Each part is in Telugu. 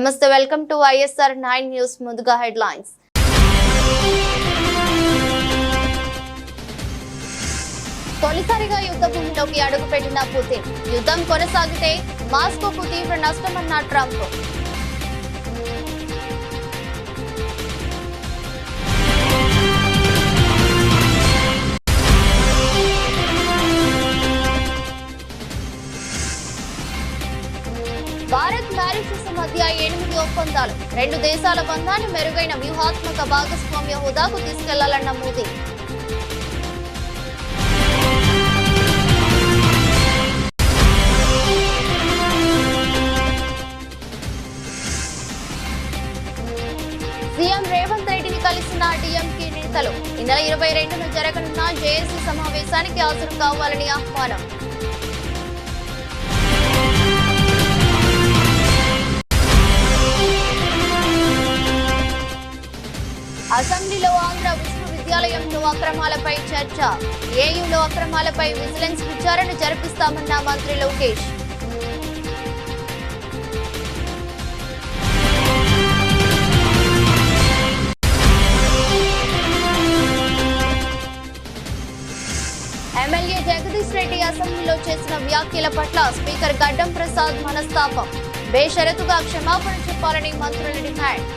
నమస్తే, వెల్కమ్ టు ISR 9 న్యూస్. ముందుగా హెడ్లైన్స్. తొలిసారిగా యుద్ధ భూమిలోకి అడుగుపెట్టిన పుతిన్. యుద్ధం కొనసాగితే మాస్కోకు తీవ్ర నష్టమన్న ట్రంప్. భారత్ మారిషస్ మధ్య 8 ఒప్పందాలు. 2 దేశాల బంధాన్ని మెరుగైన వ్యూహాత్మక భాగస్వామ్య హోదాకు తీసుకెళ్లాలన్న మోదీ. సీఎం రేవంత్ రెడ్డిని కలిసిన DMK నేతలు. ఈ నెల 22న జరగనున్న JSC సమావేశానికి హాజరు కావాలని ఆహ్వానం. అసెంబ్లీలో ఆంధ్ర విశ్వవిద్యాలయంలో అక్రమాలపై చర్చ. ఏయూలో అక్రమాలపై విజిలెన్స్ విచారణ జరిపిస్తామన్న మంత్రి లోకేష్. ఎమ్మెల్యే జగదీష్ రెడ్డి అసెంబ్లీలో చేసిన వ్యాఖ్యల పట్ల స్పీకర్ గడ్డం ప్రసాద్ మనస్తాపం. బేషరతుగా క్షమాపణ చెప్పాలని మంత్రుల డిమాండ్.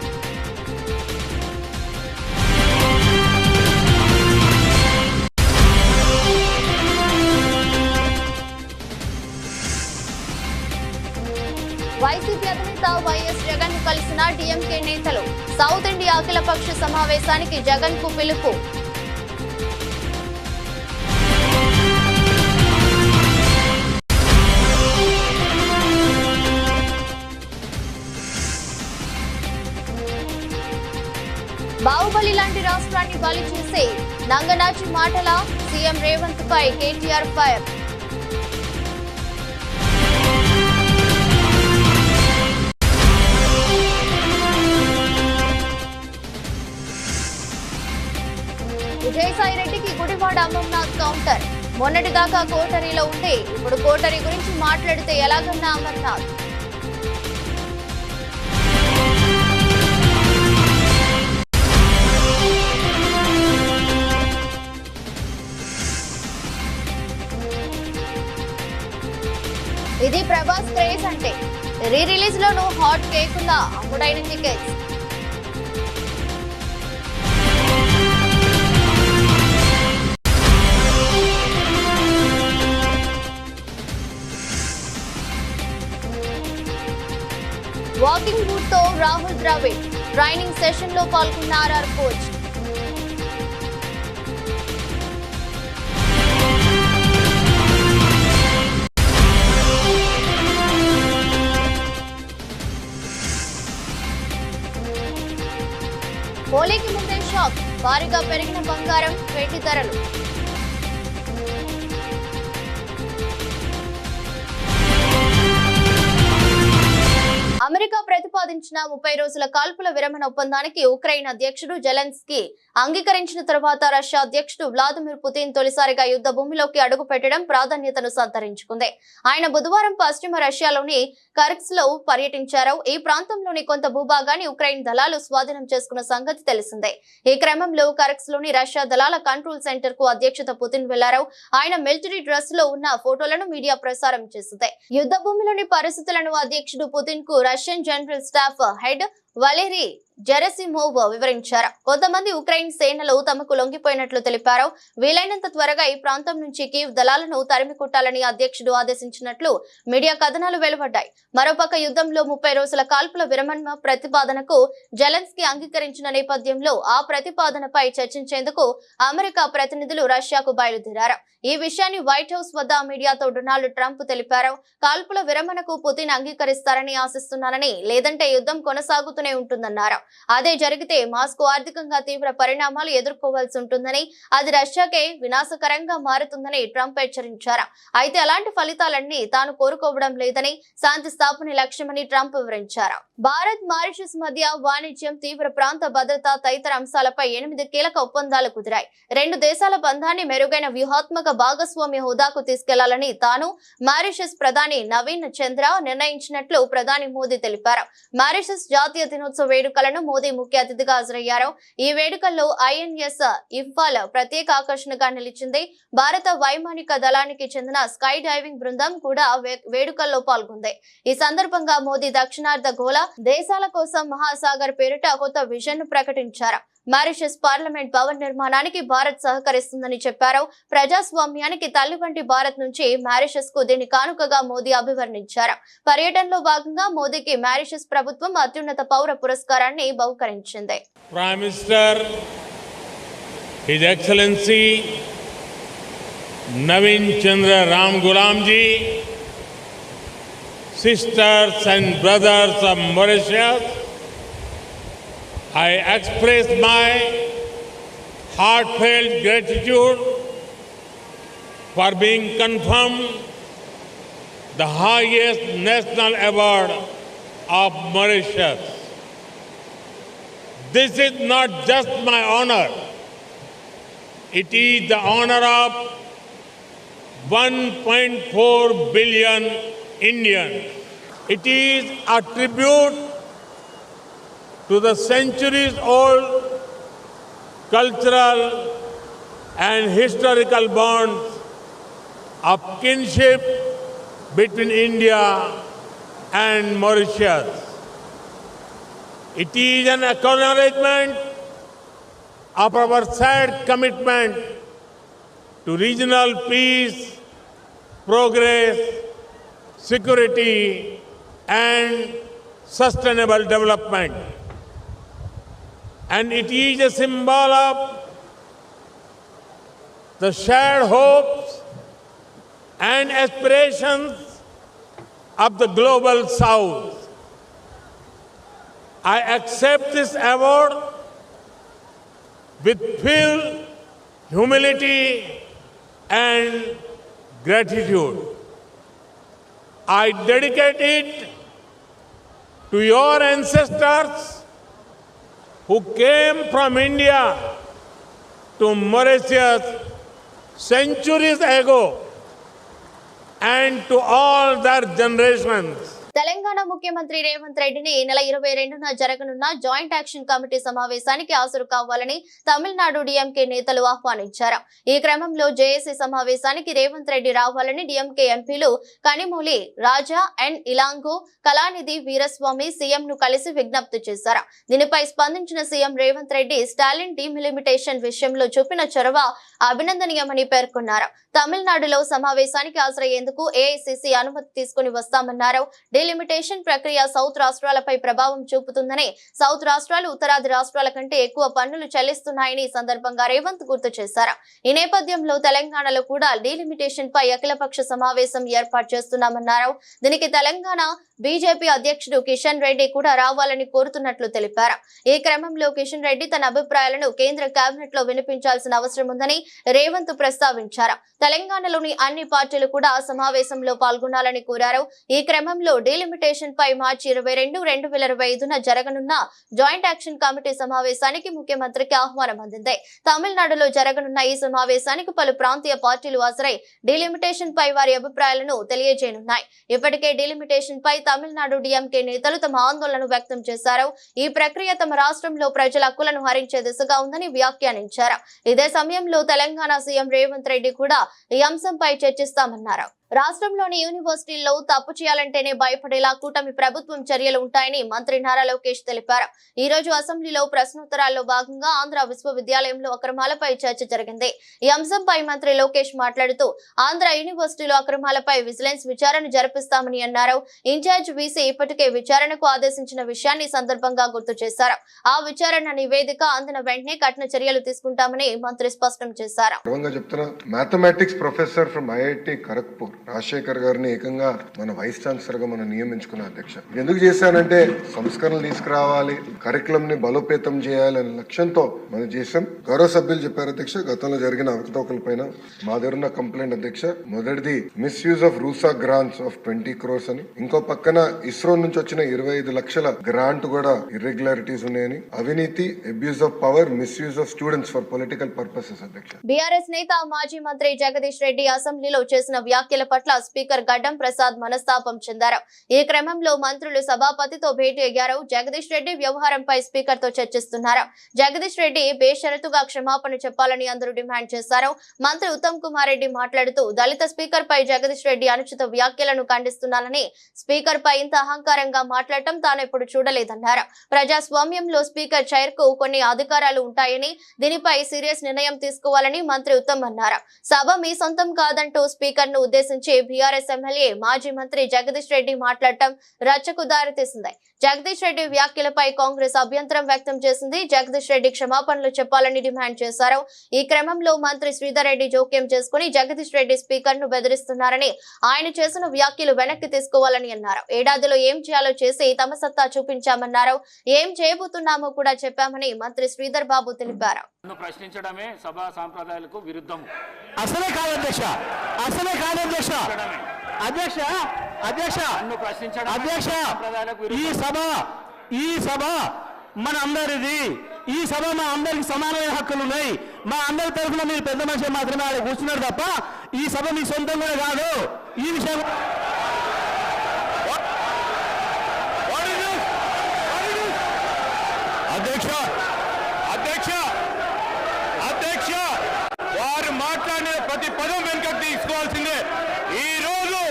వైసీపీ అధినేత వైఎస్ జగన్ ను కలిసిన DMK నేతలు. సౌత్ ఇండియా అఖిలపక్ష సమావేశానికి జగన్ కు పిలుపు. బాహుబలి లాంటి రాష్ట్రాన్ని బలి చేసే నంగనాచి మాటల సీఎం రేవంత్ పై కేటీఆర్ ఫైర్. విజయసాయి రెడ్డికి గుడివాడ అమర్నాథ్ కౌంటర్. మొన్నటిదాకా కోటరీలో ఉంటే ఇప్పుడు కోటరీ గురించి మాట్లాడితే ఎలాగన్నా అమర్నాథ్. ఇది ప్రభాస్ క్రేజ్ అంటే. రీ రిలీజ్ లోను హాట్ కేకులా అమ్ముడైన టికెట్స్. వాకింగ్ బూట్ తో రాహుల్ ద్రావిడ్. ట్రైనింగ్ సెషన్ లో పాల్గొన్న RR కోచ్. హోలీకి ముందే షాక్. భారీగా పెరిగిన బంగారం, వెండి ధరలు. అమెరికా ప్రతిపాదించిన 30 రోజుల కాల్పుల విరమణ ఒప్పందానికి ఉక్రెయిన్ అధ్యక్షుడు జెలెన్స్కీ అంగీకరించిన తర్వాత రష్యా అధ్యక్షుడు వ్లాదిమిర్ పుతిన్ తొలిసారిగా యుద్ధ భూమిలోకి అడుగు పెట్టడం ప్రాధాన్యతను సంతరించుకుంది. ఆయన బుధవారం పశ్చిమ రష్యాలోని కర్స్క్ లో పర్యటించారు. ఈ ప్రాంతంలోని కొంత భూభాగాన్ని ఉక్రెయిన్ దళాలు స్వాధీనం చేసుకున్న సంగతి తెలిసిందే. ఈ క్రమంలో కర్స్క్ లోని రష్యా దళాల కంట్రోల్ సెంటర్ కు అధ్యక్షత పుతిన్ వెళ్లారు. ఆయన మిలిటరీ డ్రెస్ లో ఉన్న ఫోటోలను మీడియా ప్రసారం చేసింది. యుద్ధ భూమిలోని పరిస్థితులను అధ్యక్షుడు పుతిన్ కు Russian general staff head Valery Gerasimov వివరించారు. కొంతమంది ఉక్రెయిన్ సేనలు తమకు లొంగిపోయినట్లు తెలిపారు. వీలైనంత త్వరగా ఈ ప్రాంతం నుంచి కీవ్ దళాలను తరిమి కొట్టాలని అధ్యక్షుడు ఆదేశించినట్లు మీడియా కథనాలు వెలువడ్డాయి. మరోపక్క యుద్ధంలో 30 రోజుల కాల్పుల విరమణ ప్రతిపాదనకు జెలెన్స్కీ అంగీకరించిన నేపథ్యంలో ఆ ప్రతిపాదనపై చర్చించేందుకు అమెరికా ప్రతినిధులు రష్యాకు బయలుదేరారు. ఈ విషయాన్ని వైట్ హౌస్ వద్ద మీడియాతో డొనాల్డ్ ట్రంప్ తెలిపారు. కాల్పుల విరమణకు పుతిన్ అంగీకరిస్తారని ఆశిస్తున్నానని, లేదంటే యుద్ధం కొనసాగుతున్న చేస్తూనే ఉంటుందన్నారు. అదే జరిగితే మాస్కో ఆర్థికంగా తీవ్ర పరిణామాలు ఎదుర్కోవాల్సి ఉంటుందని, అది రష్యాకే వినాశకరంగా మారుతుందని ట్రంప్ హెచ్చరించారు. అయితే అలాంటి ఫలితాలన్నీ తాను కోరుకోవడం లేదని, శాంతి స్థాపన లక్ష్యమని ట్రంప్ వివరించారు. భారత్ మారిషస్ మధ్య వాణిజ్యం, తీవ్ర ప్రాంత భద్రత తదితర అంశాలపై 8 కీలక ఒప్పందాలు కుదిరాయి. రెండు దేశాల బంధాన్ని మెరుగైన వ్యూహాత్మక భాగస్వామ్య హోదాకు తీసుకెళ్లాలని తాను మారిషస్ ప్రధాని నవీన్ చంద్ర నిర్ణయించినట్లు ప్రధాని మోదీ తెలిపారు. మారిషస్ జాతీయ దినోత్సవ వేడుకలను మోదీ ముఖ్య అతిథిగా హాజరయ్యారు. ఈ వేడుకల్లో INS ఇంఫాల్ ప్రత్యేక ఆకర్షణగా నిలిచింది. భారత వైమానిక దళానికి చెందిన స్కై డైవింగ్ బృందం కూడా వేడుకల్లో పాల్గొంది. ఈ సందర్భంగా మోదీ దక్షిణార్ధ గోళ దేశాల కోసం మహాసాగర్ పేరిట కొత్త విజన్ ను ప్రకటించారు. మారిషస్ పార్లమెంట్ భవన్ నిర్మాణానికి భారత్ సహకరిస్తుందని చెప్పారు. ప్రజాస్వామ్యానికి తల్లి వంటి భారత్ నుంచి మారిషస్ కు దీని కానుకగా మోదీ అభివర్ణించారు. పర్యటనలో భాగంగా మోదీకి మారిషస్ ప్రభుత్వం అత్యున్నత పౌర పురస్కారాన్ని బహుకరించింది. Prime minister his excellency Navin Chandra Ram Goolamji, sisters and brothers of Mauritius, I express my heartfelt gratitude for being confirmed the highest national award of Mauritius. This is not just my honor, it is the honor of 1.4 billion Indians. It is a tribute to the centuries-old cultural and historical bonds of kinship between India and Mauritius. It is an acknowledgement of our shared commitment to regional peace, progress, security, and sustainable development. And it is a symbol of the shared hopes and aspirations of the global South. I accept this award with full humility and gratitude. I dedicate it to your ancestors who came from India to Mauritius centuries ago and to all their generations. Telangana ముఖ్యమంత్రి రేవంత్ రెడ్డిని ఈ నెల 22న జరగనున్న జాయింట్ యాక్షన్ కమిటీ సమావేశానికి హాజరు కావాలని తమిళనాడు DMK నేతలు ఆహ్వానించారు. ఈ క్రమంలో జేఏసీ సమావేశానికి రేవంత్ రెడ్డి రావాలని DMK ఎంపీలు కనిమూలి రాజా అండ్ ఇలాంగో, కళానిధి వీరస్వామి సీఎం ను కలిసి విజ్ఞప్తి చేశారు. దీనిపై స్పందించిన సీఎం రేవంత్ రెడ్డి స్టాలిన్ డీలిమిటేషన్ విషయంలో చూపిన చొరవ అభినందనీయమని పేర్కొన్నారు. తమిళనాడులో సమావేశానికి హాజరయ్యేందుకు AICC అనుమతి తీసుకుని వస్తామన్నారు. డీలిమిటేషన్ ప్రక్రియ సౌత్ రాష్ట్రాలపై ప్రభావం చూపుతుందని, సౌత్ రాష్ట్రాలు ఉత్తరాది రాష్ట్రాల కంటే ఎక్కువ పన్నులు చెల్లిస్తున్నాయని ఈ సందర్భంగా రేవంత్ గుర్తు చేశారు. ఈ నేపథ్యంలో తెలంగాణలో కూడా డీలిమిటేషన్ పై అఖిలపక్ష సమావేశం ఏర్పాటు చేస్తున్నామన్నారు. దీనికి తెలంగాణ బీజేపీ అధ్యక్షుడు కిషన్ రెడ్డి కూడా రావాలని కోరుతున్నట్లు తెలిపారు. ఈ క్రమంలో కిషన్ రెడ్డి తన అభిప్రాయాలను కేంద్ర కేబినెట్ లో వినిపించాల్సిన అవసరం ఉందని రేవంత్ ప్రస్తావించారు. తెలంగాణలోని అన్ని పార్టీలు కూడా సమావేశంలో పాల్గొనాలని కోరారు. ఈ క్రమంలో డీలిమిటేషన్ పై మార్చి 22, 2025న జరగనున్న జాయింట్ యాక్షన్ కమిటీ సమావేశానికి ముఖ్యమంత్రికి ఆహ్వానం అందింది. తమిళనాడులో జరగనున్న ఈ సమావేశానికి పలు ప్రాంతీయ పార్టీలు హాజరై డీలిమిటేషన్ పై వారి అభిప్రాయాలను తెలియజేయనున్నాయి. ఇప్పటికే డీలిమిటేషన్ పై తమిళనాడు DMK నేతలు తమ ఆందోళన వ్యక్తం చేశారు. ఈ ప్రక్రియ తమ రాష్ట్రంలో ప్రజల హక్కులను హరించే దిశగా ఉందని వ్యాఖ్యానించారు. ఇదే సమయంలో తెలంగాణ సీఎం రేవంత్ రెడ్డి కూడా ఈ అంశంపై చర్చిస్తామన్నారు. రాష్ట్రంలోని యూనివర్సిటీల్లో తప్పు చేయాలంటేనే భయపడేలా కూటమి ప్రభుత్వం చర్యలు ఉంటాయని మంత్రి నారా లోకేష్ తెలిపారు. ఈ రోజు అసెంబ్లీలో ప్రశ్నోత్తరాల్లో భాగంగా ఆంధ్ర విశ్వవిద్యాలయంలో అక్రమాలపై చర్చ జరిగింది. ఈ అంశంపై మంత్రి లోకేష్ మాట్లాడుతూ ఆంధ్ర యూనివర్సిటీలో అక్రమాలపై విజిలెన్స్ విచారణ జరిపిస్తామని అన్నారు. ఇన్ఛార్జ్ VC ఇప్పటికే విచారణకు ఆదేశించిన విషయాన్ని సందర్భంగా గుర్తు చేశారు. ఆ విచారణ నివేదిక అందిన వెంటనే కఠిన చర్యలు తీసుకుంటామని మంత్రి స్పష్టం చేశారు. Mathematics professor from IIT Kharagpur Rajasekhar గారిని ఏకంగా మన వైస్ ఛాన్సలర్ గా మనం నియమించుకున్నాం అధ్యక్ష. ఎందుకు చేశానంటే సంస్కరణలు తీసుకురావాలి, కరికులం ని బలోపేతం చేయాలి అనే లక్ష్యంతో మనం చేశాం. గౌరవ సభ్యులు చెప్పారు అధ్యక్ష, గతంలో జరిగిన అవకతవకల పైన మా దగ్గర ఉన్న కంప్లైంట్ అధ్యక్ష. మొదటిది misuse of RUSA grants of 20 crores అని, ఇంకో పక్కన ఇస్రో నుంచి వచ్చిన 25 లక్షల గ్రాంట్ కూడా ఇర్రెగ్యులారిటీస్ ఉన్నాయని, అవినీతి, abuse of power, misuse of students for political purposes అధ్యక్ష. బీఆర్ఎస్ నేత మాజీ మంత్రి జగదీష్ రెడ్డి అసెంబ్లీలో చేసిన వ్యాఖ్యల పట్ల స్పీకర్ గడ్డం ప్రసాద్ మనస్తాపం చెందారు. ఈ క్రమంలో మంత్రులు సభాపతితో భేటీ అయ్యారు. జగదీష్ రెడ్డి వ్యవహారంపై స్పీకర్ తో చర్చిస్తున్నారు. జగదీష్ రెడ్డి బేషరతుగా క్షమాపణ చెప్పాలని అందరూ డిమాండ్ చేశారు. మంత్రి ఉత్తమ్ కుమార్ రెడ్డి మాట్లాడుతూ దళిత స్పీకర్ పై జగదీష్ రెడ్డి అనుచిత వ్యాఖ్యలను ఖండిస్తున్నానని, స్పీకర్ పై ఇంత అహంకారంగా మాట్లాడటం తాను ఎప్పుడు చూడలేదన్నారు. ప్రజాస్వామ్యంలో స్పీకర్ చైర్ కు కొన్ని అధికారాలు ఉంటాయని, దీనిపై సీరియస్ నిర్ణయం తీసుకోవాలని మంత్రి ఉత్తమ్ అన్నారు. సభ మీ సొంతం కాదంటూ స్పీకర్ ను ఉద్దేశించి బీఆర్ఎస్ ఎమ్మెల్యే మాజీ మంత్రి జగదీష్ రెడ్డి మాట్లాడటం రచ్చకు దారితీసింది. జగదీష్ రెడ్డి వ్యాఖ్యలపై కాంగ్రెస్ అభ్యంతరం వ్యక్తం చేసింది. జగదీష్ రెడ్డి క్షమాపణలు చెప్పాలని డిమాండ్ చేశారు. ఈ క్రమంలో మంత్రి శ్రీధర్ రెడ్డి జోక్యం చేసుకుని జగదీష్ రెడ్డి స్పీకర్ ను బెదిరిస్తున్నారని, ఆయన చేసిన వ్యాఖ్యలు వెనక్కి తీసుకోవాలని అన్నారు. ఏడాదిలో ఏం చేయాలో చేసి తమ సత్తా చూపించామన్నారు. ఏం చేయబోతున్నామో కూడా చెప్పామని మంత్రి శ్రీధర్ బాబు తెలిపారు. ప్రశ్నించడమే సభా సాంప్రదాయాలకు విరుద్ధం. అసలే కాదు అధ్యక్ష, అసలే కాదు అధ్యక్ష. అధ్యక్ష అధ్యక్ష అధ్యక్ష ఈ సభ మన అందరిది. ఈ సభ మా అందరికి సమానమైన హక్కులు ఉన్నాయి. మా అందరి తరఫున మీరు పెద్ద మనిషి మాత్రమే ఆడ కూర్చున్నారు తప్ప ఈ సభ మీ సొంతం కూడా కాదు. ఈ విషయం అధ్యక్ష అధ్యక్ష అధ్యక్ష వారు మాట్లాడిన ప్రతి పదం వెనుకకు తీసుకోవాల్సిందే. ఈ రోజు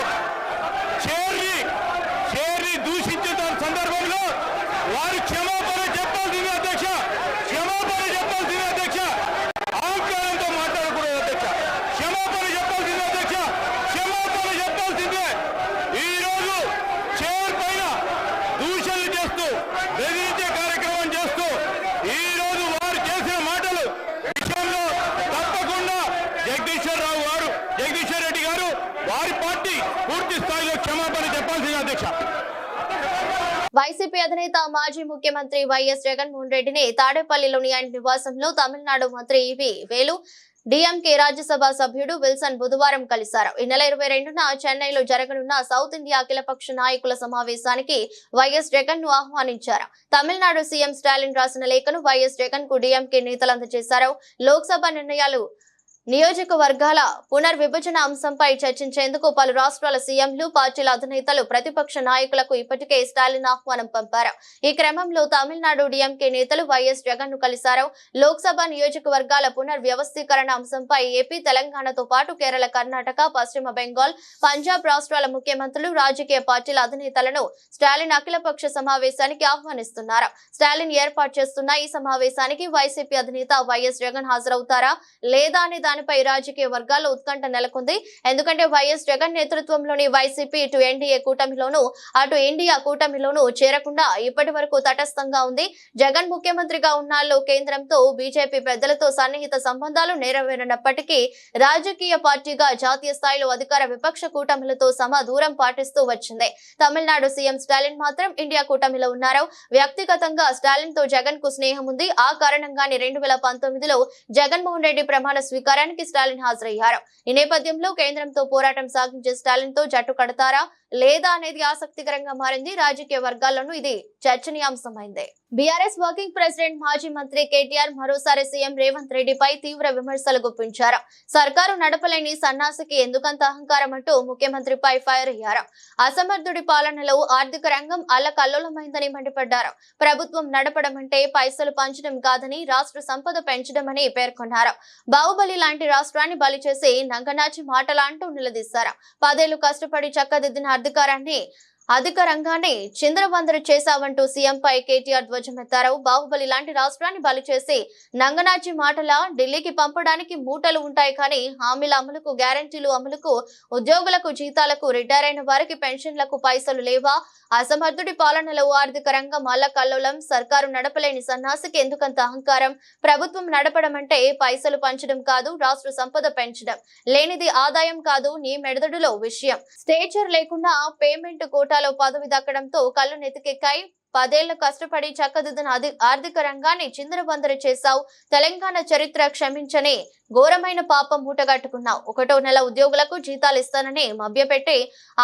చేర్ని దూషించిన సందర్భంలో వారు క్షమాపణ చెప్పాల్సిందే అధ్యక్ష, క్షమాపణ చెప్పాల్సిందే అధ్యక్ష. అహంకారంతో మాట్లాడకూడదు అధ్యక్ష, క్షమాపణ చెప్పాల్సిందే అధ్యక్ష, క్షమాపణ చెప్పాల్సిందే. ఈ రోజు చేర్ పైన దూషణలు చేస్తూ బెదిరించే కార్యక్రమం చేస్తూ ఈ రోజు వారు చేసిన మాటలు విషయంలో తప్పకుండా జగదీశ్వర్ రెడ్డి గారు వారి పార్టీ పూర్తి స్థాయిలో క్షమాపణ చెప్పాల్సింది అధ్యక్ష. వైసీపీ అధినేత మాజీ ముఖ్యమంత్రి వైఎస్ జగన్మోహన్ రెడ్డిని తాడేపల్లిలోని ఆయన నివాసంలో తమిళనాడు మంత్రి ఈవి వేలు, డిఎంకే రాజ్యసభ సభ్యుడు విల్సన్ బుధవారం కలిశారు. ఈ నెల 22న చెన్నైలో జరగనున్న సౌత్ ఇండియా అఖిలపక్ష నాయకుల సమావేశానికి వైఎస్ జగన్ ను ఆహ్వానించారు. తమిళనాడు సీఎం స్టాలిన్ రాసిన లేఖను వైఎస్ జగన్ కు డిఎంకే నేతలు అందజేశారు. లోక్సభ నిర్ణయాలు, నియోజకవర్గాల పునర్విభజన అంశంపై చర్చించేందుకు పలు రాష్ట్రాల సీఎంలు, పార్టీల అధినేతలు, ప్రతిపక్ష నాయకులకు ఇప్పటికే స్టాలిన్ ఆహ్వానం పంపారు. ఈ క్రమంలో తమిళనాడు డిఎంకే నేతలు వైఎస్ జగన్ ను కలిశారు. లోక్సభ నియోజకవర్గాల పునర్వ్యవస్థీకరణ అంశంపై ఏపీ, తెలంగాణతో పాటు కేరళ, కర్ణాటక, పశ్చిమ బెంగాల్, పంజాబ్ రాష్ట్రాల ముఖ్యమంత్రులు, రాజకీయ పార్టీల అధినేతలను స్టాలిన్ అఖిలపక్ష సమావేశానికి ఆహ్వానిస్తున్నారు. స్టాలిన్ ఏర్పాటు చేస్తున్న ఈ సమావేశానికి వైసీపీ అధినేత వైఎస్ జగన్ హాజరవుతారా లేదా అనే దానిపై రాజకీయ వర్గాల్లో ఉత్కంఠ నెలకొంది. ఎందుకంటే వైఎస్ జగన్ నేతృత్వంలోని వైసీపీ ఇటు ఎన్డీఏ కూటమిలోను అటు ఇండియా కూటమిలోను చేరకుండా ఇప్పటి వరకు తటస్థంగా ఉంది. జగన్ ముఖ్యమంత్రిగా ఉన్నాళ్ళు కేంద్రంతో బీజేపీ పెద్దలతో సన్నిహిత సంబంధాలు నెరవేరినప్పటికీ రాజకీయ పార్టీగా జాతీయ స్థాయిలో అధికార విపక్ష కూటమిలతో దూరం పాటిస్తూ వచ్చింది. తమిళనాడు సీఎం స్టాలిన్ మాత్రం ఇండియా కూటమిలో ఉన్నారు. వ్యక్తిగతంగా స్టాలిన్ తో జగన్ కు స్నేహం ఉంది. ఆ కారణంగానే 2019లో జగన్మోహన్ రెడ్డి ప్రమాణ స్వీకారానికి స్టాలిన్ హాజరయ్యారు. ఈ నేపథ్యంలో కేంద్రంతో పోరాటం సాగించే స్టాలిన్ తో జట్టు కడతారా లేదా అనేది ఆసక్తికరంగా మారింది. రాజకీయ వర్గాల్లోనూ ఇది చర్చనీయాంశమైంది. బీఆర్ఎస్ వర్కింగ్ ప్రెసిడెంట్ మాజీ మంత్రి కేటీఆర్ మరోసారి సీఎం రేవంత్ రెడ్డిపై తీవ్ర విమర్శలు గుప్పించారు. సర్కారు నడపలేని సన్నాసికి ఎందుకంత అహంకారం అంటూ ముఖ్యమంత్రిపై ఫైర్ అయ్యారు. అసమర్థుడి పాలనలో ఆర్థిక రంగం అల్లకల్లోలమైందని మండిపడ్డారు. ప్రభుత్వం నడపడం అంటే పైసలు పంచడం కాదని, రాష్ట్ర సంపద పెంచడమని పేర్కొన్నారు. బాహుబలి లాంటి రాష్ట్రాన్ని బలి చేసి నంగనాచి మాటలా అంటూ నిలదీశారు. 10 ఏళ్లు కష్టపడి చక్కదిద్దిన అధికారాన్ని అధిక రంగాన్ని చిందరవందర చేశావంటూ సీఎంపై కేటీఆర్ ధ్వజమెత్తారు. బాహుబలి లాంటి రాష్ట్రాన్ని బలి చేసి నంగనాచి మాటల ఢిల్లీకి పంపడానికి మూటలు ఉంటాయి కానీ హామీల అమలుకు, గ్యారంటీలు అమలుకు, ఉద్యోగులకు జీతాలకు, రిటైర్ అయిన వారికి పెన్షన్లకు పైసలు లేవా? అసమర్థుడి పాలనలో ఆర్థిక రంగం అల్లకల్లోలం. సర్కారు నడపలేని సన్నాసికి ఎందుకంత అహంకారం? ప్రభుత్వం నడపడం అంటే పైసలు పంచడం కాదు, రాష్ట్ర సంపద పెంచడం. లేనిది ఆదాయం కాదు, నీ మెదడులో విషయం. స్టేచర్ లేకుండా పేమెంట్ కోటాలో పదవి దక్కడంతో కళ్ళు నెతికెక్కాయి. 10 ఏళ్లు కష్టపడి చక్కదిద్దిన ఆర్థిక రంగాన్ని చిందరవందర చేశావు. తెలంగాణ చరిత్ర క్షమించని ఘోరమైన పాపం మూటగట్టుకున్నావు. 1వ నెల ఉద్యోగులకు జీతాలు ఇస్తానని మభ్యపెట్టి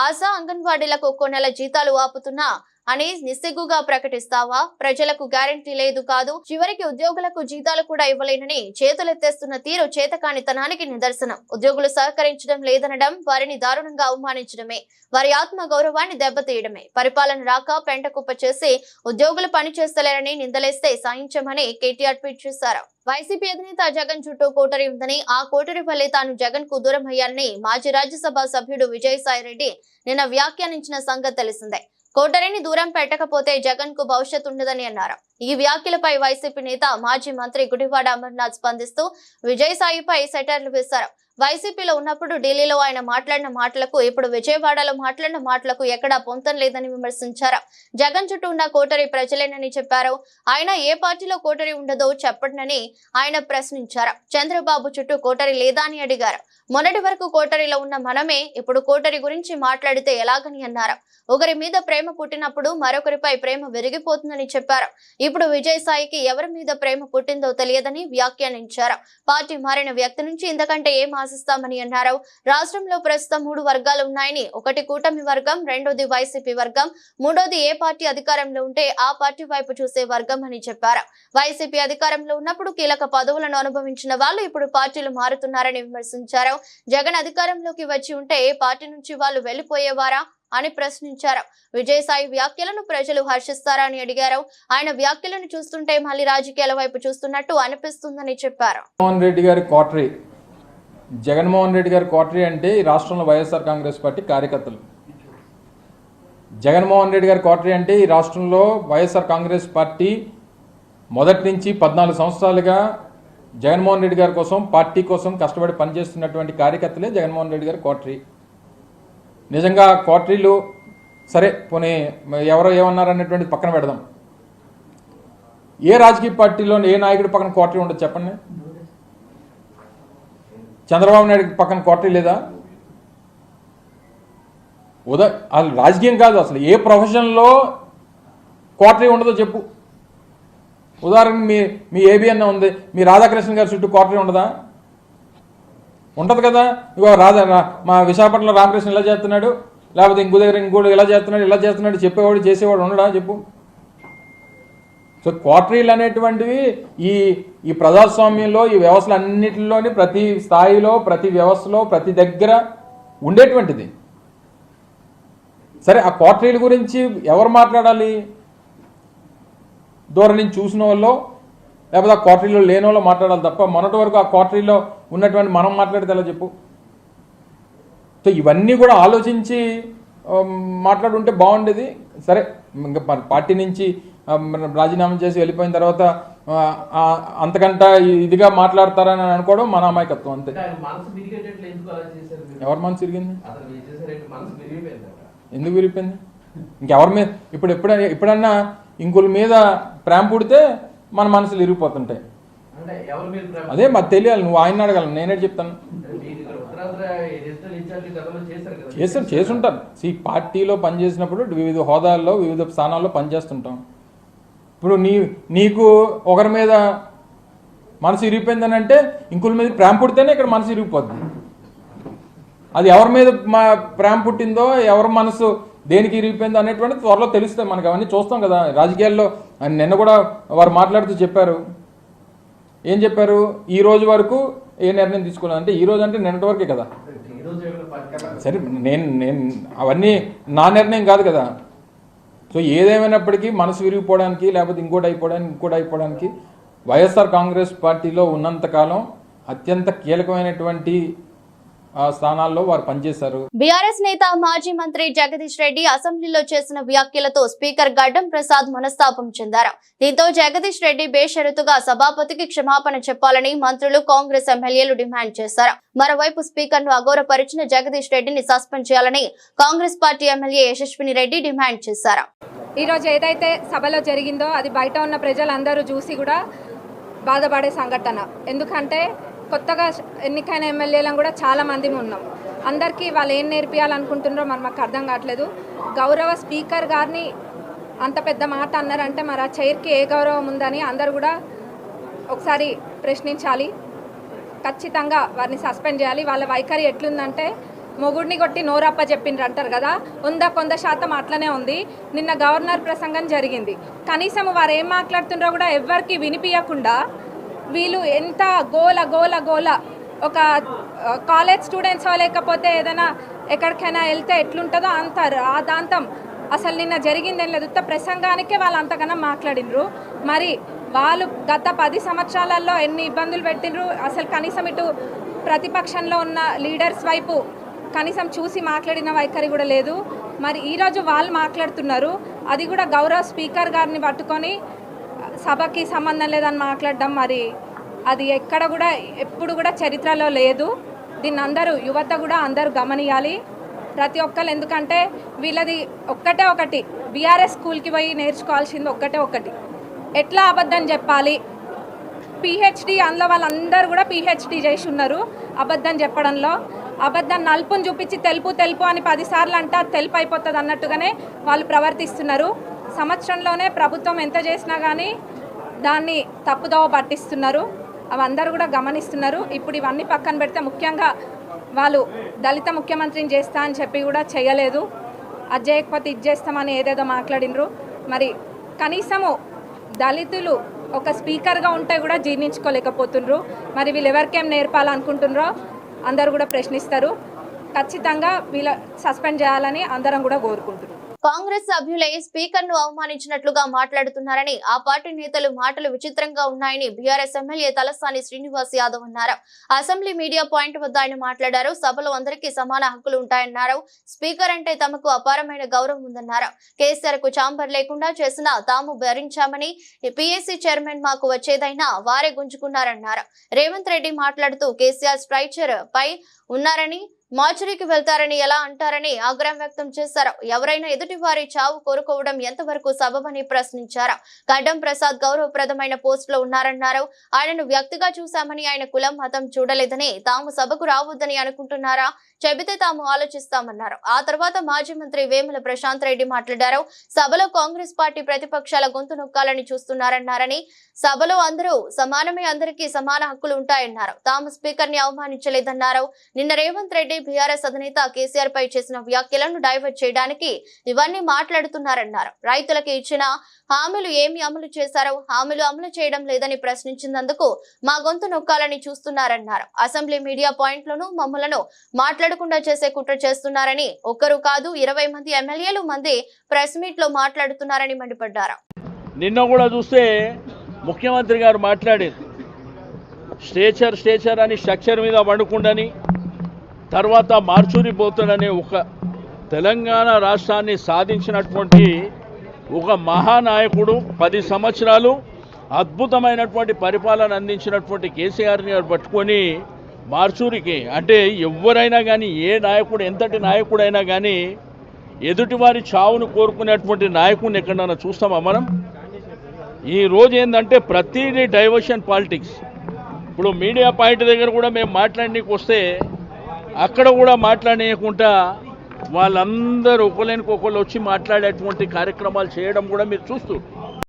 ఆశా అంగన్వాడీలకు 1 నెల జీతాలు ఆపుతున్నా అని నిస్సిగ్గుగా ప్రకటిస్తావా? ప్రజలకు గ్యారంటీ లేదు కాదు, చివరికి ఉద్యోగులకు జీతాలు కూడా ఇవ్వలేనని చేతులెత్తేస్తున్న తీరు చేతకానితనానికి నిదర్శనం. ఉద్యోగులు సహకరించడం లేదనడం వారిని దారుణంగా అవమానించడమే, వారి ఆత్మ గౌరవాన్ని దెబ్బతీయడమే. పరిపాలన రాక పెంటకుప్ప చేసి ఉద్యోగులు పనిచేస్తలేరని నిందలేస్తే సాయించమని కేటీఆర్ ట్వీట్ చేశారు. వైసీపీ అధినేత జగన్ చుట్టూ కోటరీ ఉందని, ఆ కోటరీ వల్లే తాను జగన్ కు దూరం అయ్యారని మాజీ రాజ్యసభ సభ్యుడు విజయసాయిరెడ్డి నిన్న వ్యాఖ్యానించిన సంగతి తెలిసిందే. కోటరీని దూరం పెట్టకపోతే జగన్ కు భవిష్యత్తు ఉండదని అన్నారు. ఈ వ్యాఖ్యలపై వైసీపీ నేత మాజీ మంత్రి గుడివాడ అమర్నాథ్ స్పందిస్తూ విజయసాయిపై సెటైర్లు వేశారు. వైసీపీలో ఉన్నప్పుడు ఢిల్లీలో ఆయన మాట్లాడిన మాటలకు, ఇప్పుడు విజయవాడలో మాట్లాడిన మాటలకు ఎక్కడా పొంతం లేదని విమర్శించారు. జగన్ చుట్టూ ఉన్న కోటరీ ప్రజలేనని చెప్పారు. ఆయన ఏ పార్టీలో కోటరీ ఉండదో చెప్పండి ఆయన ప్రశ్నించారు. చంద్రబాబు చుట్టూ కోటరీ లేదా అని అడిగారు. మొన్నటి వరకు కోటరీలో ఉన్న మనమే ఇప్పుడు కోటరీ గురించి మాట్లాడితే ఎలాగని అన్నారు. ఒకరి మీద ప్రేమ పుట్టినప్పుడు మరొకరిపై ప్రేమ విరిగిపోతుందని చెప్పారు. ఇప్పుడు విజయసాయికి ఎవరి మీద ప్రేమ పుట్టిందో తెలియదని వ్యాఖ్యానించారు. పార్టీ మారిన వ్యక్తి నుంచి ఇంతకంటే ఏం ఆశిస్తామని అన్నారు. రాష్ట్రంలో ప్రస్తుతం 3 వర్గాలు ఉన్నాయని, ఒకటి కూటమి వర్గం, రెండోది వైసీపీ వర్గం, మూడోది ఏ పార్టీ అధికారంలో ఉంటే ఆ పార్టీ వైపు చూసే వర్గం అని చెప్పారు. వైసీపీ అధికారంలో ఉన్నప్పుడు కీలక పదవులను అనుభవించిన వాళ్ళు ఇప్పుడు పార్టీలు మారుతున్నారని విమర్శించారు. జగన్ అధికారంలోకి వచ్చి ఉంటే ఏ పార్టీ నుంచి వాళ్ళు వెళ్లిపోయేవారా అని ప్రశ్నించారు. విజయసాయి వ్యాఖ్యలను ప్రజలు హర్షిస్తారా అని అడిగారు. ఆయన వ్యాఖ్యలను చూస్తుంటే మళ్ళీ రాజకీయాల వైపు చూస్తున్నట్టు అనిపిస్తుందని చెప్పారు. జగన్మోహన్ రెడ్డి గారి కోటరీ అంటే ఈ రాష్ట్రంలో వైఎస్ఆర్ కాంగ్రెస్ పార్టీ కార్యకర్తలు. జగన్మోహన్ రెడ్డి గారి కోటరీ అంటే ఈ రాష్ట్రంలో వైఎస్ఆర్ కాంగ్రెస్ పార్టీ మొదటి నుంచి 14 సంవత్సరాలుగా జగన్మోహన్ రెడ్డి గారి కోసం, పార్టీ కోసం కష్టపడి పనిచేస్తున్నటువంటి కార్యకర్తలే జగన్మోహన్ రెడ్డి గారి కోటరీ. నిజంగా కోటరీలు సరే పోనీ ఎవరో ఏమన్నారనేటువంటిది పక్కన పెడదాం. ఏ రాజకీయ పార్టీలో ఏ నాయకుడి పక్కన కోటరీ ఉండదు చెప్పండి? చంద్రబాబు నాయుడు పక్కన కోటరీ లేదా? అసలు రాజకీయం కాదు, అసలు ఏ ప్రొఫెషన్లో కోటరీ ఉండదో చెప్పు. ఉదాహరణకు మీ ఏబిఎన్ ఉంది, మీ రాధాకృష్ణ గారి చుట్టూ కోటరీ ఉండదా? ఉంటుంది కదా. ఇగో మా విశాఖపట్నంలో రామకృష్ణ ఇలా చేస్తున్నాడు, లేకపోతే ఇంకో దగ్గర ఇంకోటి ఇలా చేస్తున్నాడు చెప్పేవాడు చేసేవాడు ఉండడా చెప్పు. సో కోటరీలు అనేటువంటివి ఈ ప్రజాస్వామ్యంలో, ఈ వ్యవస్థలు అన్నింటిలోని ప్రతి స్థాయిలో, ప్రతి వ్యవస్థలో, ప్రతి దగ్గర ఉండేటువంటిది. సరే, ఆ కోటరీల గురించి ఎవరు మాట్లాడాలి? దూరం నుంచి చూసిన వాళ్ళు, లేకపోతే ఆ కోటరీలో లేని వాళ్ళు మాట్లాడాలి తప్ప మొన్నటి వరకు ఆ కోటరీలో ఉన్నటువంటి మనం మాట్లాడితే ఎలా చెప్పు? సో ఇవన్నీ కూడా ఆలోచించి మాట్లాడుంటే బాగుండేది. సరే, ఇంకా పార్టీ నుంచి రాజీనామా చేసి వెళ్ళిపోయిన తర్వాత అంతకంట ఇదిగా మాట్లాడతారని అనుకోవడం మన అమాయకత్వం అంతే. ఎవరి మనసు విరిగింది? ఎందుకు విరిగిపోయింది? ఇంకెవరి మీద ఎప్పుడన్నా ఇంకొల మీద ప్రేమ పుడితే మన మనసులు ఇరిగిపోతుంటాయి. అదే మాకు తెలియాలి. నువ్వు ఆయన అడగాలి, నేనే చెప్తాను. చేసుంటారు. పార్టీలో పనిచేసినప్పుడు వివిధ హోదాల్లో, వివిధ స్థానాల్లో పనిచేస్తుంటాం. ఇప్పుడు నీకు ఒకరి మీద మనసు ఇరిగిపోయిందని అంటే ఇంకొక మీద ప్రేమ పుడితేనే ఇక్కడ మనసు ఇరిగిపోతుంది. అది ఎవరి మీద ప్రేమ పుట్టిందో, ఎవరి మనసు దేనికి ఇరిగిపోయిందో అనేటువంటి త్వరలో తెలుస్తాయి మనకు. అవన్నీ చూస్తాం కదా రాజకీయాల్లో. నిన్న కూడా వారు మాట్లాడుతూ చెప్పారు. ఏం చెప్పారు? ఈ రోజు వరకు ఏ నిర్ణయం తీసుకోలేదు అంటే, ఈ రోజు అంటే నిన్నటి వరకే కదా. సరే, నేను అవన్నీ నా నిర్ణయం కాదు కదా. సో ఏదేమైనప్పటికీ మనసు విరిగిపోవడానికి, లేకపోతే ఇంకోటి అయిపోవడానికి వైఎస్ఆర్ కాంగ్రెస్ పార్టీలో ఉన్నంతకాలం అత్యంత కీలకమైనటువంటి స్థానాల్లో వారు పనిచేశారు. బీఆర్ఎస్ నేత మాజీ మంత్రి జగదీష్ రెడ్డి అసెంబ్లీలో చేసిన వ్యాఖ్యలతో స్పీకర్ గడ్డం ప్రసాద్ మనస్తాపం చెందారు. దీంతో జగదీష్ రెడ్డి బేషరతుగా సభాపతికి క్షమాపణ చెప్పాలని మంత్రులు, కాంగ్రెస్ ఎమ్మెల్యేలు డిమాండ్ చేశారు. మరోవైపు స్పీకర్ ను అగౌరవపరిచిన జగదీష్ రెడ్డిని సస్పెండ్ చేయాలని కాంగ్రెస్ పార్టీ ఎమ్మెల్యే యశస్విని రెడ్డి డిమాండ్ చేశారు. ఈ రోజు ఏదైతే సభలో జరిగిందో అది బయట ఉన్న ప్రజలందరూ చూసి కూడా బాధపడే సంఘటన. ఎందుకంటే కొత్తగా ఎన్నికైన ఎమ్మెల్యేలను కూడా చాలా మంది ఉన్నాం. అందరికీ వాళ్ళు ఏం నేర్పియాలనుకుంటున్నారో మరి మాకు అర్థం కావట్లేదు. గౌరవ స్పీకర్ గారిని అంత పెద్ద మాట అన్నారంటే మరి ఆ చైర్కి ఏ గౌరవం ఉందని అందరు కూడా ఒకసారి ప్రశ్నించాలి. ఖచ్చితంగా వారిని సస్పెండ్ చేయాలి. వాళ్ళ వైఖరి ఎట్లుందంటే మొగుడిని కొట్టి నోరప్ప చెప్పిండ్రు అంటారు కదా, 100% అట్లనే ఉంది. నిన్న గవర్నర్ ప్రసంగం జరిగింది. కనీసం వారు ఏం మాట్లాడుతున్నారో కూడా ఎవరికి వినిపించకుండా వీళ్ళు ఎంత గోల ఒక కాలేజ్ స్టూడెంట్స్ లేకపోతే ఏదైనా ఎక్కడికైనా వెళ్తే ఎట్లుంటుందో అంత రాదాంతం అసలు నిన్న జరిగిందేం లేదు. ప్రసంగానికే వాళ్ళు అంతకన్నా మాట్లాడినరు. మరి వాళ్ళు గత 10 సంవత్సరాలలో ఎన్ని ఇబ్బందులు పెట్టినరు. అసలు కనీసం ఇటు ప్రతిపక్షంలో ఉన్న లీడర్స్ వైపు కనీసం చూసి మాట్లాడిన వైఖరి కూడా లేదు. మరి ఈరోజు వాళ్ళు మాట్లాడుతున్నారు. అది కూడా గౌరవ స్పీకర్ గారిని పట్టుకొని సభకి సంబంధం లేదని మాట్లాడడం మరి అది ఎక్కడ కూడా ఎప్పుడు కూడా చరిత్రలో లేదు. దీన్ని అందరూ యువత కూడా అందరూ గమనియాలి, ప్రతి ఒక్కరు. ఎందుకంటే వీళ్ళది ఒకటి బీఆర్ఎస్ స్కూల్కి పోయి నేర్చుకోవాల్సింది ఒకటి ఎట్లా అబద్ధం చెప్పాలి. పిహెచ్డి అందులో వాళ్ళందరూ కూడా పిహెచ్డి చేసి ఉన్నారు అబద్ధం చెప్పడంలో. అబద్ధం నలుపుని చూపించి తెలుపు అని 10 సార్లు అంటే తెలుపు అయిపోతుంది అన్నట్టుగానే వాళ్ళు ప్రవర్తిస్తున్నారు. సంవత్సరంలోనే ప్రభుత్వం ఎంత చేసినా కానీ దాన్ని తప్పుదోవ పట్టిస్తున్నారు. అవి అందరూ కూడా గమనిస్తున్నారు. ఇప్పుడు ఇవన్నీ పక్కన పెడితే ముఖ్యంగా వాళ్ళు దళిత ముఖ్యమంత్రిని చేస్తా అని చెప్పి కూడా చేయలేదు. అది చేయకపోతే ఇది చేస్తామని ఏదేదో మాట్లాడినరు. మరి కనీసము దళితులు ఒక స్పీకర్గా ఉంటే కూడా జీర్ణించుకోలేకపోతుండ్రు. మరి వీళ్ళు ఎవరికేం నేర్పాలనుకుంటున్నారో అందరూ కూడా ప్రశ్నిస్తారు. ఖచ్చితంగా వీళ్ళ సస్పెండ్ చేయాలని అందరం కూడా కోరుకుంటున్నారు. కాంగ్రెస్ సభ్యులే స్పీకర్ ను అవమానించినట్లుగా మాట్లాడుతున్నారని, ఆ పార్టీ నేతలు మాటలు విచిత్రంగా ఉన్నాయని బీఆర్ఎస్ ఎమ్మెల్యే తలసాని శ్రీనివాస్ యాదవ్ అన్నారు. అసెంబ్లీ మీడియా పాయింట్ వద్ద ఆయన మాట్లాడారు. సభలో అందరికీ సమాన హక్కులు ఉంటాయన్నారు. స్పీకర్ అంటే తమకు అపారమైన గౌరవం ఉందన్నారు. కేసీఆర్ కు ఛాంబర్ లేకుండా చేసినా తాము భరించామని, పీఏసీ చైర్మన్ మాకు వచ్చేదైనా వారే గుంజుకున్నారన్నారు. రేవంత్ రెడ్డి మాట్లాడుతూ కేసీఆర్ స్ట్రైచర్ పై ఉన్నారని, మార్చురీకి వెళ్తారని ఎలా అంటారని ఆగ్రహం వ్యక్తం చేశారు. ఎవరైనా ఎదుటి వారి చావు కోరుకోవడం ఎంతవరకు సబబని ప్రశ్నించారు. గడ్డం ప్రసాద్ గౌరవప్రదమైన పోస్ట్ లో ఉన్నారన్నారు. ఆయనను వ్యక్తిగా చూశామని, ఆయన కులం మతం చూడలేదని, తాము సభకు రావద్దని అనుకుంటున్నారా, చెబితే తాము ఆలోచిస్తామన్నారు. ఆ తర్వాత మాజీ మంత్రి వేముల ప్రశాంత్ రెడ్డి మాట్లాడారు. సభలో కాంగ్రెస్ పార్టీ ప్రతిపక్షాల గొంతు నొక్కాలని చూస్తున్నారన్నారని, సభలో అందరూ సమానమే, అందరికీ సమాన హక్కులు ఉంటాయన్నారు. తాము స్పీకర్ ని అవమానించలేదన్నారు. నిన్న రేవంత్ రెడ్డి బీఆర్ఎస్ అధినేత కేసీఆర్ పై చేసిన వ్యాఖ్యలను డైవర్ట్ చేయడానికి ఇవన్నీ మాట్లాడుతున్నారన్నారు. రైతులకు ఇచ్చిన హామీలు ఏమి అమలు చేశారో, హామీలు అమలు చేయడం లేదని ప్రశ్నించినందుకు మా గొంతు నొక్కాలని చూస్తున్నారన్నారు. అసెంబ్లీ మీడియా పాయింట్లను మమ్మలను మాట్లాడకుండా చేసే కుట్ర చేస్తున్నారని, ఒక్కరు కాదు 20 మంది ఎమ్మెల్యేలు మంది ప్రెస్ మీట్ లో మాట్లాడుతున్నారని మండిపడ్డారు. నిన్న కూడా చూస్తే ముఖ్యమంత్రి గారు మాట్లాడారు. స్ట్రేచర్ అని స్ట్రక్చర్ మీద వండుకుండని, తర్వాత మార్చూరి పోతాడనే ఒక తెలంగాణ రాష్ట్రాన్ని సాధించినటువంటి ఒక మహానాయకుడు, 10 సంవత్సరాలు అద్భుతమైనటువంటి పరిపాలన అందించినటువంటి కేసీఆర్ని పట్టుకొని మార్చూరికి అంటే ఎవరైనా కానీ, ఏ నాయకుడు ఎంతటి నాయకుడైనా కానీ ఎదుటివారి చావును కోరుకునేటువంటి నాయకుడిని ఎక్కడైనా చూస్తామా మనం? ఈరోజు ఏంటంటే ప్రతిదీ డైవర్షన్ పాలిటిక్స్. ఇప్పుడు మీడియా పాయింట్ దగ్గర కూడా మేము మాట్లాడడానికి వస్తే అక్కడ కూడా మాట్లాడనీయకుండా వాళ్ళందరూ ఒకళ్ళని వచ్చి మాట్లాడేటువంటి కార్యక్రమాలు చేయడం కూడా మీరు చూస్తూ.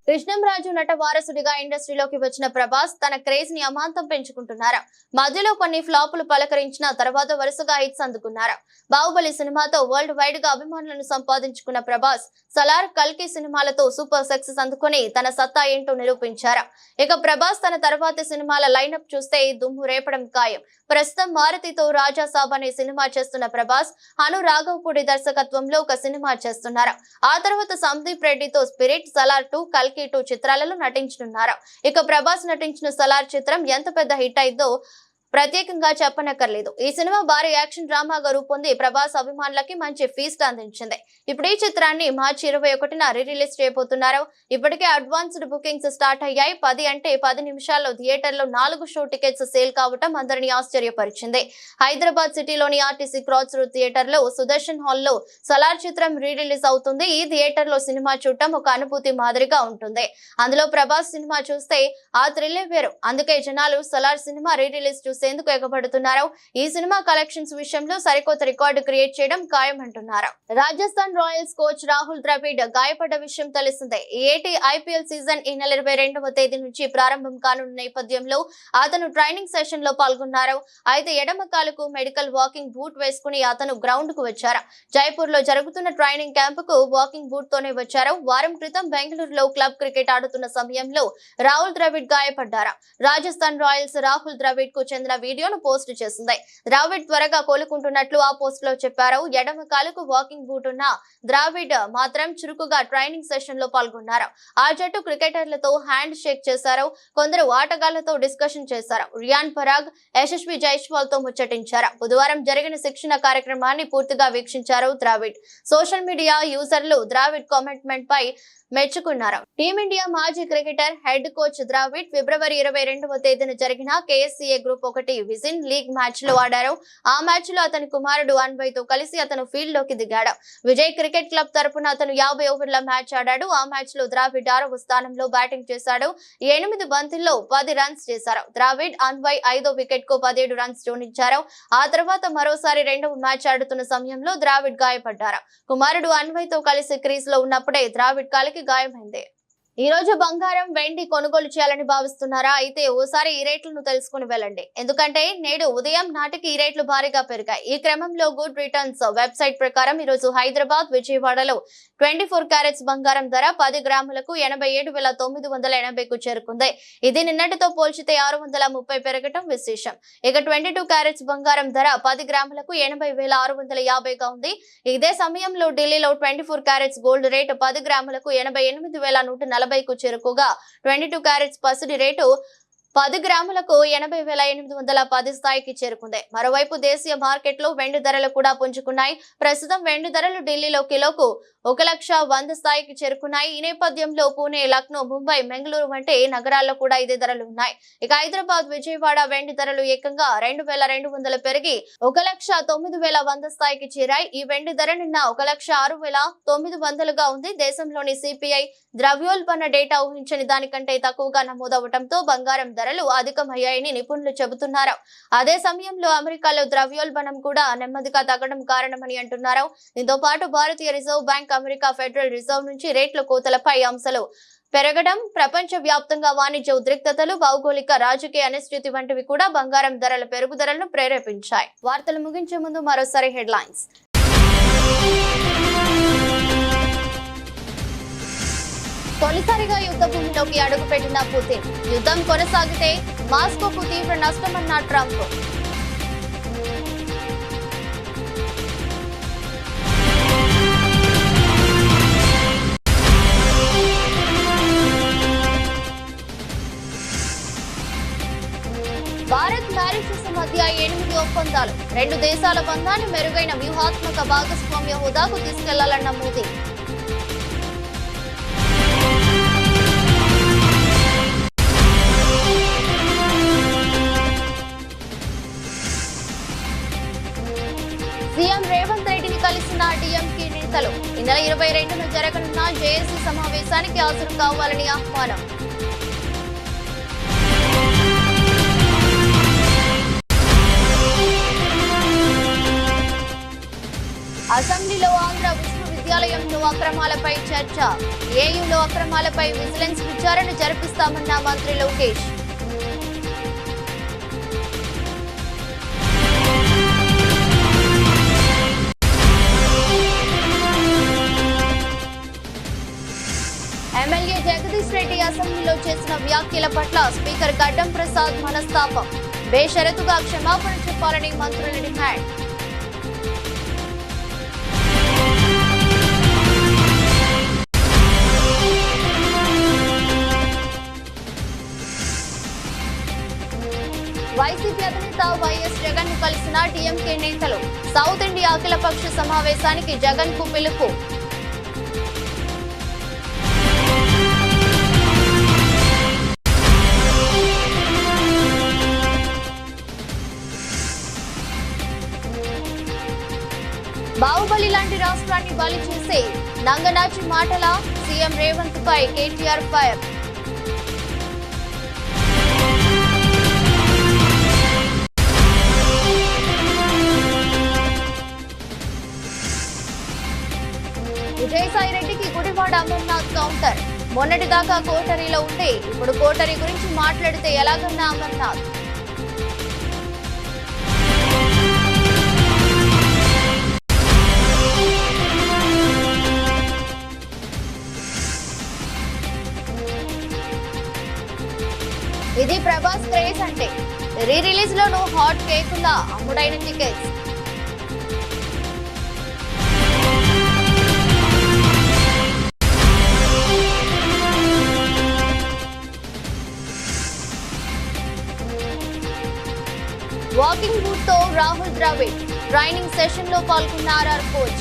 కృష్ణంరాజు నట వారసుడిగా ఇండస్ట్రీలోకి వచ్చిన ప్రభాస్ తన క్రేజ్ ని అమాంతం పెంచుకుంటున్నారు. మధ్యలో కొన్ని ఫ్లాపులు పలకరించిన తర్వాత వరుసగా హిట్స్ అందుకున్నారు. బాహుబలి సినిమాతో వరల్డ్ వైడ్ గా అభిమానులను సంపాదించుకున్న ప్రభాస్ సలార్, కల్కి సినిమాలతో సూపర్ సక్సెస్ అందుకుని తన సత్తా ఏంటో నిరూపించారు. ఇక ప్రభాస్ తన తర్వాతి సినిమాల లైనప్ చూస్తే దుమ్ము రేపడం ఖాయం. ప్రస్తుతం మారుతితో రాజా సాబ్ అనే సినిమా చేస్తున్న ప్రభాస్ అను రాఘవపూడి దర్శకత్వంలో ఒక సినిమా చేస్తున్నారు. ఆ తర్వాత సందీప్ రెడ్డితో స్పిరిట్, సలార్ 2, కల్కి 2 చిత్రాలలో నటించనున్నారు. ఇక ప్రభాస్ నటించిన సలార్ చిత్రం ఎంత పెద్ద హిట్ అయిందో ప్రత్యేకంగా చెప్పనక్కర్లేదు. ఈ సినిమా భారీ యాక్షన్ డ్రామాగా రూపొంది ప్రభాస్ అభిమానులకి మంచి ఫీస్ట్ అందించింది. ఇప్పుడు ఈ చిత్రాన్ని మార్చి 21న రిలీజ్ చేయబోతున్నారు. ఇప్పటికే అడ్వాన్స్డ్ బుకింగ్స్ స్టార్ట్ అయ్యాయి. 10 అంటే 10 నిమిషాల్లో థియేటర్లో 4 షో టికెట్స్ సేల్ కావటం అందరినీ ఆశ్చర్యపరిచింది. హైదరాబాద్ సిటీలోని ఆర్టీసీ క్రాస్ రోడ్ థియేటర్ లో సుదర్శన్ హాల్లో సలార్ చిత్రం రిలీజ్ అవుతుంది. ఈ థియేటర్ లో సినిమా చూడటం ఒక అనుభూతి మాదిరిగా ఉంటుంది. అందులో ప్రభాస్ సినిమా చూస్తే ఆ థ్రిల్లే వేరు. అందుకే జనాలు సలార్ సినిమా రిలీజ్ చూసేందుకు ఎగబడుతున్నారు. ఈ సినిమా కలెక్షన్స్ విషయంలో సరికొత్త రికార్డు క్రియేట్ చేయడం ఖాయమంటున్నారు. రాజస్థాన్ రాయల్స్ కోచ్ రాహుల్ ద్రవిడ్ గాయపడ్డ విషయం తెలిసిందే. ఏటి ఐపీఎల్ సీజన్ ఈ నెల 22వ తేదీ నుంచి ప్రారంభం కానున్న నేపథ్యంలో అతను ట్రైనింగ్ సెషన్ లో పాల్గొన్నారు. అయితే ఎడమ కాలుకు మెడికల్ వాకింగ్ బూట్ వేసుకుని అతను గ్రౌండ్ కు వచ్చారు. జైపూర్ లో జరుగుతున్న ట్రైనింగ్ క్యాంప్ కు వాకింగ్ బూట్ తోనే వచ్చారు. వారం క్రితం బెంగళూరులో క్లబ్ క్రికెట్ ఆడుతున్న సమయంలో రాహుల్ ద్రవిడ్ గాయపడ్డారు. రాజస్థాన్ రాయల్స్ రాహుల్ ద్రవిడ్ కు చెందిన వీడియోను పోస్ట్ చేసింది. ద్రావిడ్ త్వరగా కోలుకుంటున్నట్లు ఆ పోస్ట్ లో చెప్పారు. ఎడమ కాలుకు వాకింగ్ బూట్ ఉన్న ద్రావిడ్ మాత్రం చురుకుగా ట్రైనింగ్ సెషన్ లో పాల్గొన్నారు. ఆ జట్టు క్రికెటర్లతో హ్యాండ్ షేక్ చేశారు. కొందరు ఆటగాళ్లతో డిస్కషన్ చేశారు. రియాన్ పరాగ్, యశస్వి జైస్వాల్ తో ముచ్చటించారు. బుధవారం జరిగిన శిక్షణ కార్యక్రమాన్ని పూర్తిగా వీక్షించారు ద్రావిడ్. సోషల్ మీడియా యూజర్లు ద్రావిడ్ కామెంట్మెంట్ పై మెచ్చుకున్నారు. టీమిండియా మాజీ క్రికెటర్ హెడ్ కోచ్ ద్రావిడ్ ఫిబ్రవరి 22వ తేదీన జరిగిన కేఎస్సీఏ గ్రూప్ 1 విజిన్ లీగ్ మ్యాచ్ లో ఆడారు. ఆ మ్యాచ్ లో అతని కుమారుడు అన్వయ్ తో కలిసి అతను ఫీల్డ్ లోకి దిగాడు. విజయ్ క్రికెట్ క్లబ్ తరపున అతను 50 ఓవర్ల మ్యాచ్ ఆడాడు. ఆ మ్యాచ్ లో ద్రావిడ్ 6వ స్థానంలో బ్యాటింగ్ చేశాడు. 8 బంతుల్లో 10 రన్స్ చేశారు. ద్రావిడ్, అన్వయ్ 5వ వికెట్ కు 17 రన్స్ జోడించారు. ఆ తర్వాత మరోసారి 2వ మ్యాచ్ ఆడుతున్న సమయంలో ద్రావిడ్ గాయపడ్డారు. కుమారుడు అన్వయ్ తో కలిసి క్రీజ్ లో ఉన్నప్పుడే ద్రావిడ్ కాలికి గాయమైంది. ఈ రోజు బంగారం, వెండి కొనుగోలు చేయాలని భావిస్తున్నారా? అయితే ఓసారి ఈ రేట్లను తెలుసుకుని వెళ్ళండి. ఎందుకంటే నేడు ఉదయం నాటికి ఈ రేట్లు భారీగా పెరిగాయి. ఈ క్రమంలో గుడ్ రిటర్న్స్ వెబ్సైట్ ప్రకారం ఈ రోజు హైదరాబాద్, విజయవాడలో 24 క్యారెట్స్ బంగారం ధర 10 గ్రాములకు 87,980కు చేరుకుంది. ఇది నిన్నటితో పోల్చితే 630 పెరగటం విశేషం. ఇక 22 క్యారెట్స్ బంగారం ధర 10 గ్రాములకు 80,650గా ఉంది. ఇదే సమయంలో ఢిల్లీలో 24 క్యారెట్స్ గోల్డ్ రేటు 10 గ్రాములకు 88,140కు చేరుకోగా 22 క్యారెట్స్ పసిడి రేటు 10 గ్రాములకు 80,810 స్థాయికి చేరుకుంది. మరోవైపు దేశీయ మార్కెట్లో వెండి ధరలు కూడా పుంజుకున్నాయి. ప్రస్తుతం వెండి ధరలు ఢిల్లీలో కిలోకు 1,100,000 స్థాయికి చేరుకున్నాయి. ఈ నేపథ్యంలో పూణే, లక్నో, ముంబై, బెంగళూరు వంటి నగరాల్లో కూడా ఇదే ధరలు ఉన్నాయి. ఇక హైదరాబాద్, విజయవాడ వెండి ధరలు ఏకంగా 2,200 పెరిగి 1,09,100 స్థాయికి చేరాయి. ఈ వెండి ధర నిన్న 1,06,900గా ఉంది. దేశంలోని సిపిఐ ద్రవ్యోల్బణ డేటా ఊహించని దానికంటే తక్కువగా నమోదవడంతో బంగారం ధరలు అధికమయ్యాయని నిపుణులు చెబుతున్నారు. అదే సమయంలో అమెరికాలో ద్రవ్యోల్బణం కూడా నెమ్మదిగా తగ్గడం కారణమని అంటున్నారు. దీంతో పాటు భారతీయ reserve bank, America federal reserve నుంచి రేట్ల కోతలపై అంశాలు పెరగడం, ప్రపంచ వ్యాప్తంగా వాణిజ్య ఉద్రిక్తతలు, భౌగోళిక రాజకీయ అనిశ్చితి వంటివి కూడా బంగారం ధరల పెరుగుదలను ప్రేరేపించాయి. వార్తలు ముగించే ముందు మరోసారి హెడ్లైన్స్. తొలిసారిగా యుద్ధ భూమిలోకి అడుగుపెట్టిన పుతిన్. యుద్ధం కొనసాగితే మాస్కోకు తీవ్ర నష్టమన్న ట్రంప్. భారత్, మారిషస్ మధ్య 8 ఒప్పందాలు. 2 దేశాల బంధాన్ని మెరుగైన వ్యూహాత్మక భాగస్వామ్య హోదాకు తీసుకెళ్లాలన్న మోదీ. సీఎం రేవంత్ రెడ్డిని కలిసిన డీఎంకే నేతలు. ఈ నెల 22న జరగనున్న జేఏసీ సమావేశానికి హాజరు కావాలని ఆహ్వానం. అసెంబ్లీలో ఆంధ్ర విశ్వవిద్యాలయంలో అక్రమాలపై చర్చ. ఏయూలో అక్రమాలపై విజిలెన్స్ విచారణ జరిపిస్తామన్న మంత్రి లోకేష్. ఎమ్మెల్యే జగదీష్ రెడ్డి అసెంబ్లీలో చేసిన వ్యాఖ్యల పట్ల స్పీకర్ గడ్డం ప్రసాద్ మనస్తాపం. బేషరతుగా క్షమాపణ చెప్పాలని మంత్రుల డిమాండ్. వైసీపీ అధినేత మాటలు. సౌత్ ఇండియా అఖిలపక్ష సమావేశానికి జగన్ కు పిలుపు. బాహుబలి లాంటి రాష్ట్రాన్ని బలి చేసే నంగనాచి మాటల సీఎం రేవంత్ పై కేటీఆర్ ఫైర్. విజయసాయిరెడ్డికి గుడివాడ అమర్నాథ్ కౌంటర్. మొన్నటిదాకా కోటరీలో ఉంటే ఇప్పుడు కోటరీ గురించి మాట్లాడితే ఎలాగన్నా అమర్నాథ్. ఇది ప్రభాస్ క్రేజ్ అంటే. రీ రిలీజ్ లోను హాట్ కేకులా అమ్ముడైన టికెట్స్. వాకింగ్ రూట్ తో రాహుల్ ద్రావిడ్. ట్రైనింగ్ సెషన్ లో పాల్గొన్న ఆర్ఆర్ కోచ్.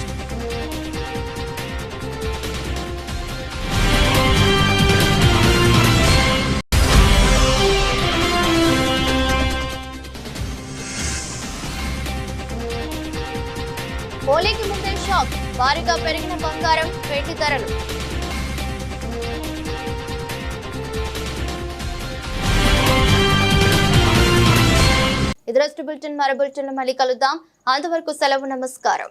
హోలీకి ముందే షాక్. భారీగా పెరిగిన బంగారం, వెండి ధరలు. ఇది రోజు బులెటిన్. మరో బులెటిన్ మళ్ళీ కలుద్దాం. అంతవరకు సెలవు. నమస్కారం.